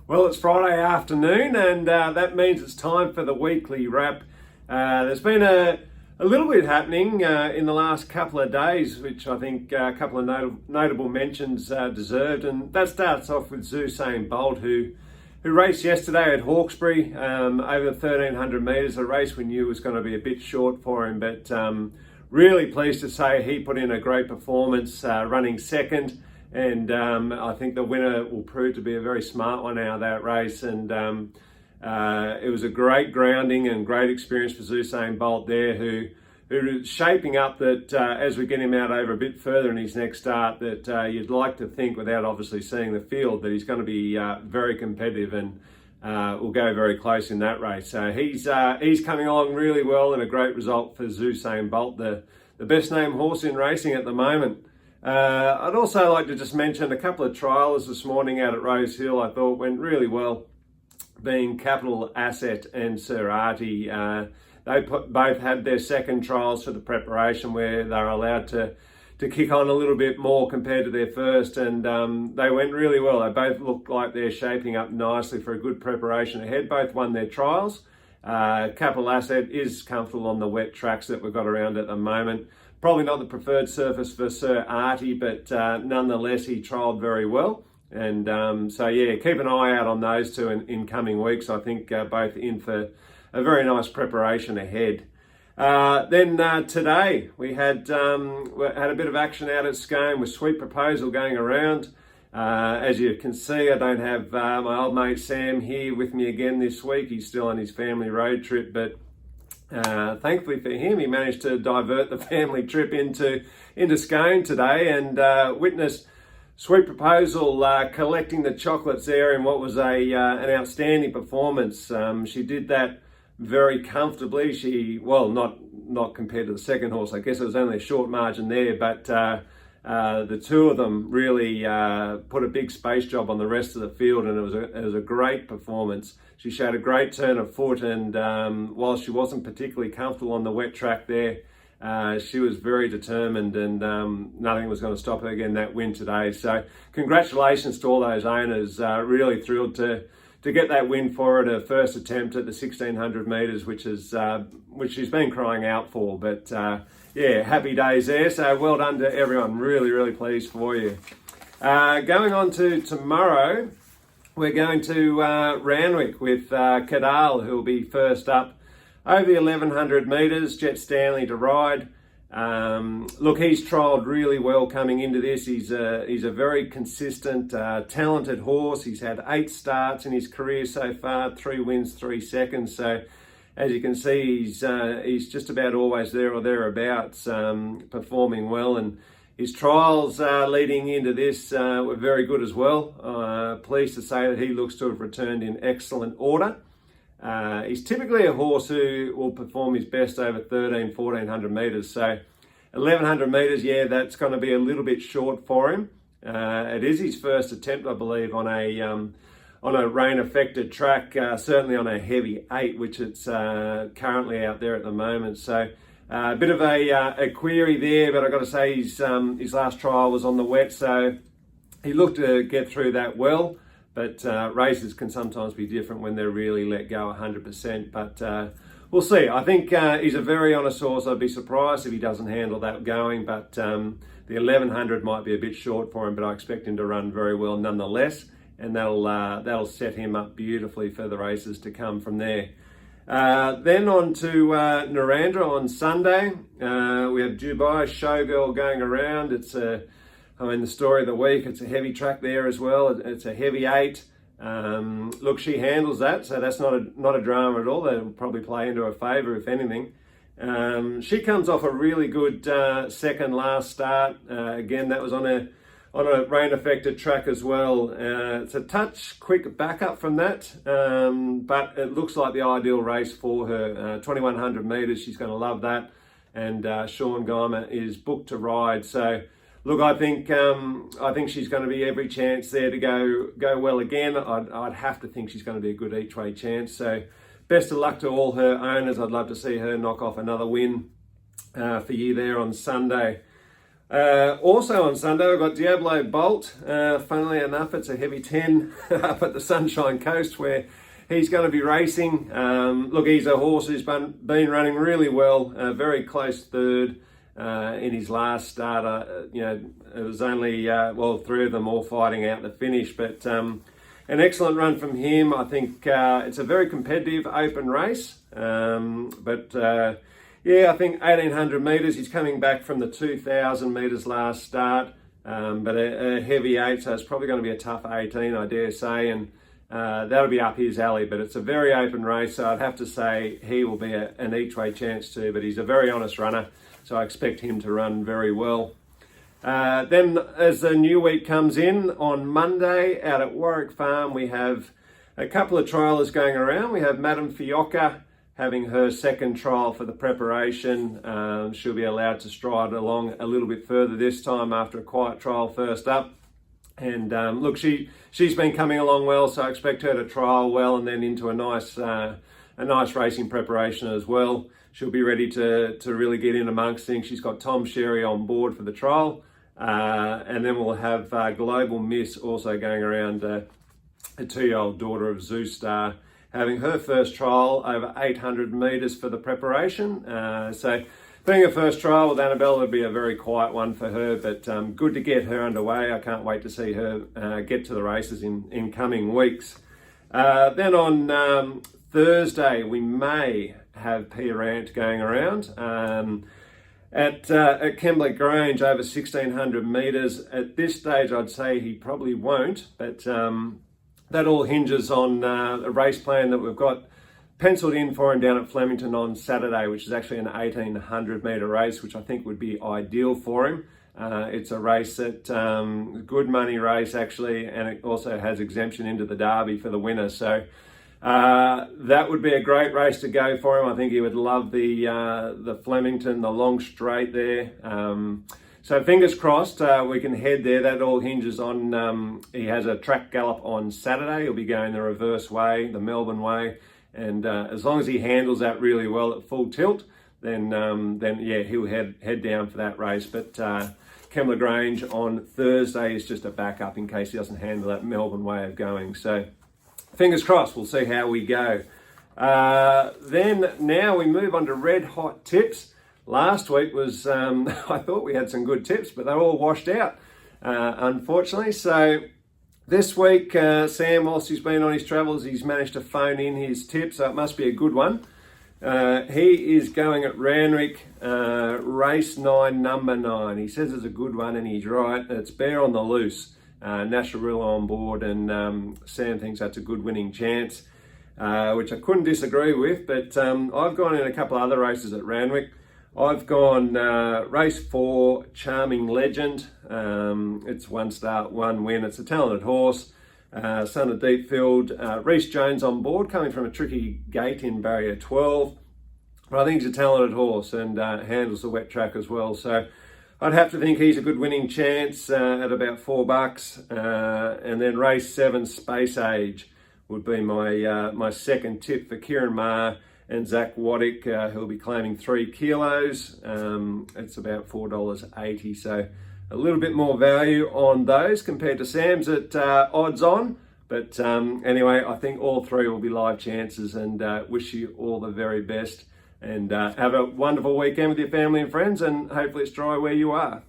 Well, it's Friday afternoon, and that means it's time for the weekly wrap. There's been a little bit happening in the last couple of days, which I think a couple of notable mentions deserved, and that starts off with Usain Bolt, who raced yesterday at Hawkesbury over 1,300 metres, a race we knew was going to be a bit short for him, but really pleased to say he put in a great performance running second. And I think the winner will prove to be a very smart one out of that race. And it was a great grounding and great experience for Usain Bolt there, who is shaping up that as we get him out over a bit further in his next start, that you'd like to think, without obviously seeing the field, that he's going to be very competitive and will go very close in that race. So he's coming along really well, and a great result for Usain Bolt, the best named horse in racing at the moment. I'd also like to just mention a couple of trials this morning out at Rose Hill I thought went really well, being Capital Asset and Sir Artie. They both had their second trials for the preparation, where they're allowed to kick on a little bit more compared to their first, and they went really well. They both look like they're shaping up nicely for a good preparation ahead. Both won their trials. Capital Asset is comfortable on the wet tracks that we've got around at the moment. Probably not the preferred surface for Sir Artie, but nonetheless, he trialled very well. And so, yeah, keep an eye out on those two in coming weeks. I think both in for a very nice preparation ahead. Then today, we had a bit of action out at Scone with Sweet Proposal going around. As you can see, I don't have my old mate Sam here with me again this week. He's still on his family road trip, but thankfully for him, he managed to divert the family trip into Scone today and witness Sweet Proposal collecting the chocolates there in what was an outstanding performance. She did that very comfortably. Not compared to the second horse. I guess it was only a short margin there, but the two of them really put a big space job on the rest of the field, and it was a great performance. She showed a great turn of foot, and while she wasn't particularly comfortable on the wet track there, she was very determined, and nothing was going to stop her getting that win today. So congratulations to all those owners. Really thrilled to get that win for her, her first attempt at the 1,600 metres, which she's been crying out for. But yeah, happy days there. So well done to everyone. Really, really pleased for you. Going on to tomorrow, we're going to Randwick with Cadal, who will be first up over the 1,100 metres. Jet Stanley to ride. Look, he's trialled really well coming into this. He's a very consistent, talented horse. He's had 8 starts in his career so far, 3 wins, 3 seconds. So as you can see, he's just about always there or thereabouts, performing well. And his trials leading into this were very good as well. Pleased to say that he looks to have returned in excellent order. He's typically a horse who will perform his best over 1,400 metres. So 1,100 metres, yeah, that's going to be a little bit short for him. It is his first attempt, I believe, on a rain-affected track, certainly on a heavy 8, which it's currently out there at the moment. So a bit of a query there, but I've got to say his last trial was on the wet, so he looked to get through that well. But races can sometimes be different when they're really let go 100%. But we'll see. I think he's a very honest horse. I'd be surprised if he doesn't handle that going. But the 1,100 might be a bit short for him, but I expect him to run very well nonetheless. And that'll set him up beautifully for the races to come from there. Then on to Narandra on Sunday. We have Dubai Showgirl going around. It's the story of the week. It's a heavy track there as well. It's a heavy 8. Look, she handles that, so that's not a drama at all. That'll probably play into her favour, if anything. She comes off a really good second last start. Again, that was on a rain-affected track as well. It's a touch quick backup from that, but it looks like the ideal race for her. 2,100 metres, she's going to love that. And Sean Guymer is booked to ride. So, look, I think she's going to be every chance there to go well again. I'd have to think she's going to be a good each-way chance. So, best of luck to all her owners. I'd love to see her knock off another win for you there on Sunday. Also on Sunday, we've got Diablo Bolt. Funnily enough, it's a heavy 10 up at the Sunshine Coast where he's going to be racing. Look, he's a horse who's been running really well, very close third in his last start. It was only, three of them all fighting out the finish, but an excellent run from him. I think it's a very competitive open race, I think 1,800 metres. He's coming back from the 2,000 metres last start, but a heavy 8, so it's probably going to be a tough 18, I dare say, and that'll be up his alley. But it's a very open race, so I'd have to say he will be an each-way chance too, but he's a very honest runner, so I expect him to run very well. Then as the new week comes in, on Monday out at Warwick Farm, we have a couple of triallers going around. We have Madame Fiocca having her second trial for the preparation. She'll be allowed to stride along a little bit further this time after a quiet trial first up. And look, she's been coming along well, so I expect her to trial well and then into a nice racing preparation as well. She'll be ready to really get in amongst things. She's got Tom Sherry on board for the trial. And then we'll have Global Miss also going around, a 2-year-old daughter of Zeus Star, having her first trial over 800 metres for the preparation. So being a first trial with Annabelle would be a very quiet one for her, but good to get her underway. I can't wait to see her get to the races in coming weeks. Then on Thursday, we may have Peter Rant going around at Kembla Grange over 1,600 metres. At this stage, I'd say he probably won't, but that all hinges on a race plan that we've got penciled in for him down at Flemington on Saturday, which is actually an 1,800 metre race, which I think would be ideal for him. It's a race that good money race actually, and it also has exemption into the Derby for the winner. So that would be a great race to go for him. I think he would love the Flemington, the long straight there. So fingers crossed we can head there. That all hinges on, he has a track gallop on Saturday. He'll be going the reverse way, the Melbourne way. And as long as he handles that really well at full tilt, then he'll head down for that race. But Kembla Grange on Thursday is just a backup in case he doesn't handle that Melbourne way of going. So fingers crossed, we'll see how we go. Then now we move on to red hot tips. Last week was, I thought we had some good tips, but they're all washed out, unfortunately. So this week, Sam, whilst he's been on his travels, he's managed to phone in his tip, so it must be a good one. He is going at Randwick, race 9, number 9. He says it's a good one, and he's right. It's Bear on the Loose. Nasharilla on board, and Sam thinks that's a good winning chance, which I couldn't disagree with. But I've gone in a couple of other races at Randwick. I've gone race 4, Charming Legend. It's 1 start, 1 win. It's a talented horse, son of Deepfield. Reece Jones on board, coming from a tricky gate in barrier 12. But I think he's a talented horse and handles the wet track as well. So I'd have to think he's a good winning chance at about $4. And then race 7, Space Age, would be my second tip for Kieran Maher and Zach Waddick, who'll be claiming 3 kilos. It's about $4.80, so a little bit more value on those compared to Sam's at odds on. But anyway, I think all 3 will be live chances, and wish you all the very best. And have a wonderful weekend with your family and friends, and hopefully it's dry where you are.